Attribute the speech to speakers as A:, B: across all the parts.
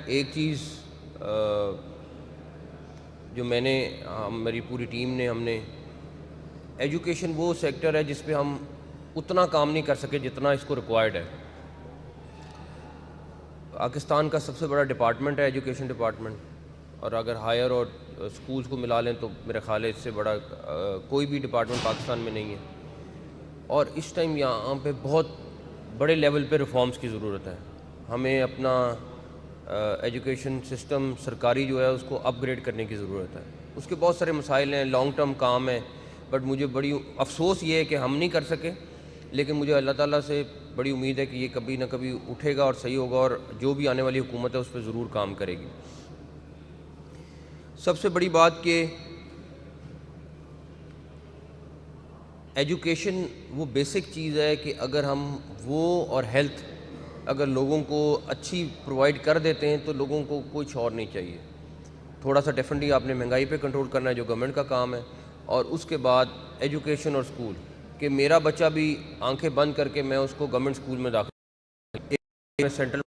A: ایک چیز جو میں نے میری پوری ٹیم نے ہم نے ایجوکیشن وہ سیکٹر ہے جس پہ ہم اتنا کام نہیں کر سکے جتنا اس کو ریکوائرڈ ہے. پاکستان کا سب سے بڑا ڈپارٹمنٹ ہے ایجوکیشن ڈپارٹمنٹ, اور اگر ہائر اور سکولز کو ملا لیں تو میرے خیال ہے اس سے بڑا کوئی بھی ڈپارٹمنٹ پاکستان میں نہیں ہے. اور اس ٹائم یہاں پہ بہت بڑے لیول پہ ریفارمز کی ضرورت ہے. ہمیں اپنا ایجوکیشن سسٹم سرکاری جو ہے اس کو اپ گریڈ کرنے کی ضرورت ہے. اس کے بہت سارے مسائل ہیں, لانگ ٹرم کام ہے, بٹ مجھے بڑی افسوس یہ ہے کہ ہم نہیں کر سکے. لیکن مجھے اللہ تعالیٰ سے بڑی امید ہے کہ یہ کبھی نہ کبھی اٹھے گا اور صحیح ہوگا, اور جو بھی آنے والی حکومت ہے اس پہ ضرور کام کرے گی. سب سے بڑی بات کہ ایجوکیشن وہ بیسک چیز ہے کہ اگر ہم وہ اور ہیلتھ اگر لوگوں کو اچھی پرووائڈ کر دیتے ہیں تو لوگوں کو کچھ اور نہیں چاہیے. تھوڑا سا ڈیفینٹلی آپ نے مہنگائی پہ کنٹرول کرنا ہے جو گورنمنٹ کا کام ہے, اور اس کے بعد ایجوکیشن اور اسکول کہ میرا بچہ بھی آنکھیں بند کر کے میں اس کو گورنمنٹ اسکول میں داخل, سینٹرل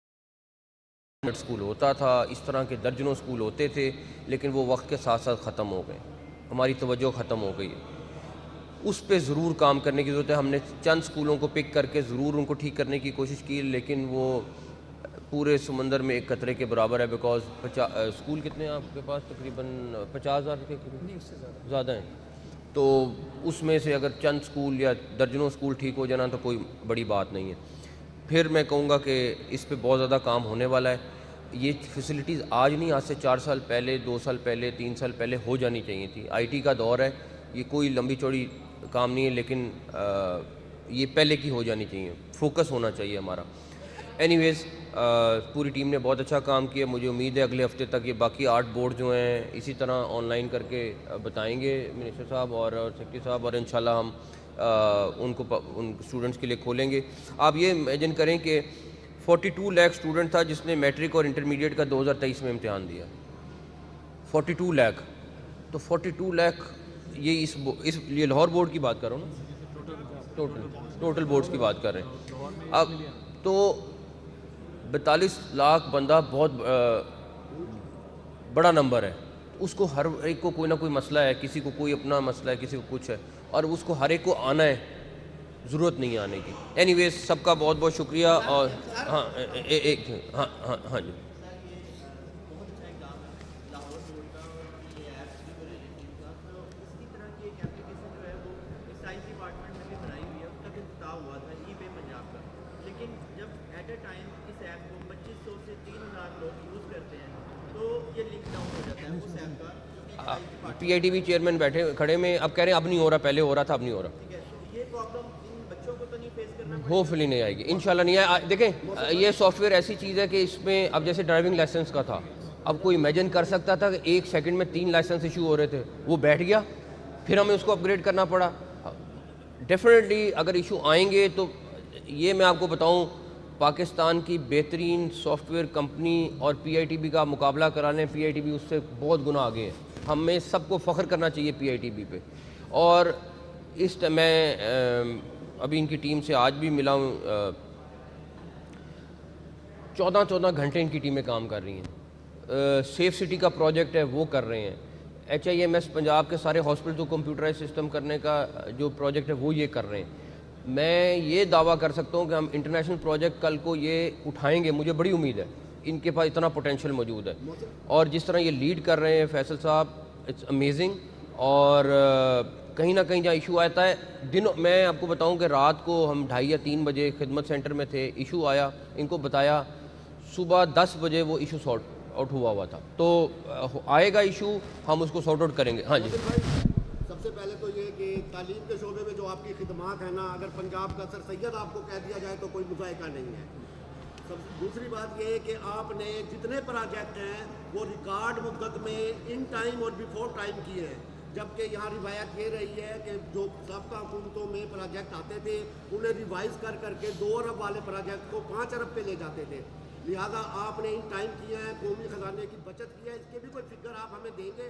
A: اسکول ہوتا تھا, اس طرح کے درجنوں اسکول ہوتے تھے, لیکن وہ وقت کے ساتھ ساتھ ختم ہو گئے, ہماری توجہ ختم ہو گئی ہے. اس پہ ضرور کام کرنے کی ضرورت ہے. ہم نے چند اسکولوں کو پک کر کے ضرور ان کو ٹھیک کرنے کی کوشش کی, لیکن وہ پورے سمندر میں ایک قطرے کے برابر ہے. بیکاز اسکول کتنے ہیں آپ کے پاس؟ تقریباً 50,000 کے زیادہ ہیں. تو اس میں سے اگر چند اسکول یا درجنوں اسکول ٹھیک ہو جانا تو کوئی بڑی بات نہیں ہے. پھر میں کہوں گا کہ اس پہ بہت زیادہ کام ہونے والا ہے. یہ فیسلٹیز آج نہیں, آج سے 4 سال پہلے, 2 سال پہلے, 3 سال پہلے ہو جانی چاہیے تھی. آئی ٹی کا دور ہے, یہ کوئی لمبی چوڑی کام نہیں ہے, لیکن یہ پہلے کی ہو جانی چاہیے, فوکس ہونا چاہیے ہمارا. اینی ویز پوری ٹیم نے بہت اچھا کام کیا. مجھے امید ہے اگلے ہفتے تک یہ باقی 8 بورڈ جو ہیں اسی طرح آن لائن کر کے بتائیں گے منسٹر صاحب اور سیکرٹری صاحب, اور انشاءاللہ ہم ان کو ان اسٹوڈنٹس کے لیے کھولیں گے. آپ یہ امیجن کریں کہ 42 لاکھ اسٹوڈنٹ تھا جس نے میٹرک اور انٹرمیڈیٹ کا 2023 میں امتحان دیا. 42 لاکھ, تو 42 لاکھ یہ یہ لاہور بورڈ کی بات کر رہا ہوں نا, ٹوٹل بورڈز کی بات کر رہے ہیں. اب تو 42 لاکھ بندہ بہت بڑا نمبر ہے. اس کو ہر ایک کو کوئی نہ کوئی مسئلہ ہے, کسی کو کوئی اپنا مسئلہ ہے, کسی کو کچھ ہے, اور اس کو ہر ایک کو آنا ہے, ضرورت نہیں آنے کی. اینی ویز سب کا بہت بہت شکریہ. اور ہاں ایک ہاں جی
B: لیکن جب ایٹ اے ٹائم اس ایپ کو 2500 سے 3000 لوگ یوز کرتے ہیں تو یہ لنک ڈاؤن ہو جاتا ہے اس ایپ کا.
A: پی آئی ٹی وی چیئرمین بیٹھے کھڑے میں اب کہہ رہے ہیں اب نہیں ہو رہا, پہلے ہو رہا تھا اب نہیں ہو رہا.
B: ٹھیک ہے, تو یہ پرابلم ان بچوں کو تو نہیں فیس کرنا پڑے گا؟
A: ہوپ فلی نہیں آئے گی, انشاءاللہ نہیں آئے. دیکھیں یہ سافٹ ویئر ایسی چیز ہے کہ اس میں اب جیسے ڈرائیونگ لائسنس کا تھا, اب کوئی امیجن کر سکتا تھا کہ 1 سیکنڈ میں 3 لائسنس ایشو ہو رہے تھے, وہ بیٹھ گیا, پھر ہمیں اس کو اپ گریڈ کرنا پڑا. ڈیفینیٹلی اگر ایشو آئیں گے تو یہ میں آپ کو بتاؤں, پاکستان کی بہترین سافٹ ویئر کمپنی اور پی آئی ٹی بی کا مقابلہ کرا لیں, پی آئی ٹی بی اس سے بہت گنا آگے ہے. ہمیں سب کو فخر کرنا چاہیے پی آئی ٹی بی پہ. اور اس میں ابھی ان کی ٹیم سے آج بھی ملا ہوں, 14 گھنٹے ان کی ٹیمیں کام کر رہی ہیں. سیف سٹی کا پروجیکٹ ہے وہ کر رہے ہیں. H I M S Punjab کے سارے ہاسپٹل کو کمپیوٹرائز سسٹم کرنے کا جو پروجیکٹ ہے وہ یہ کر رہے ہیں. میں یہ دعویٰ کر سکتا ہوں کہ ہم انٹرنیشنل پروجیکٹ کل کو یہ اٹھائیں گے, مجھے بڑی امید ہے. ان کے پاس اتنا پوٹینشیل موجود ہے, اور جس طرح یہ لیڈ کر رہے ہیں فیصل صاحب, اٹس امیزنگ. اور کہیں نہ کہیں جہاں ایشو آتا ہے میں آپ کو بتاؤں کہ رات کو ہم 2:30 یا 3 بجے خدمت سینٹر میں تھے, ایشو آیا, ان کو بتایا, صبح 10 بجے وہ ایشو سارٹ آؤٹ ہوا تھا. تو آئے گا ایشو, ہم اس کو سارٹ آؤٹ کریں گے. ہاں جی,
C: سب سے پہلے تو یہ کہ تعلیم کے شعبے میں جو آپ کی خدمات ہیں نا, اگر پنجاب کا سر سید آپ کو کہہ دیا جائے تو کوئی مذائقہ نہیں ہے. دوسری بات یہ ہے کہ آپ نے جتنے پروجیکٹ ہیں وہ ریکارڈ مدت میں ان ٹائم اور بیفور ٹائم کیے ہیں, جبکہ یہاں روایت یہ رہی ہے کہ جو سابقہ حکومتوں میں پروجیکٹ آتے تھے انہیں ریوائز کر کے 2 ارب والے پروجیکٹ کو 5 ارب پہ لے جاتے تھے. لہٰذا آپ نے ان ٹائم کیا ہے, قومی خزانے کی بچت کی ہے. اس کے بھی کوئی فگر آپ ہمیں دیں گے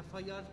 B: FIR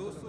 D: 200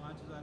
D: 5,000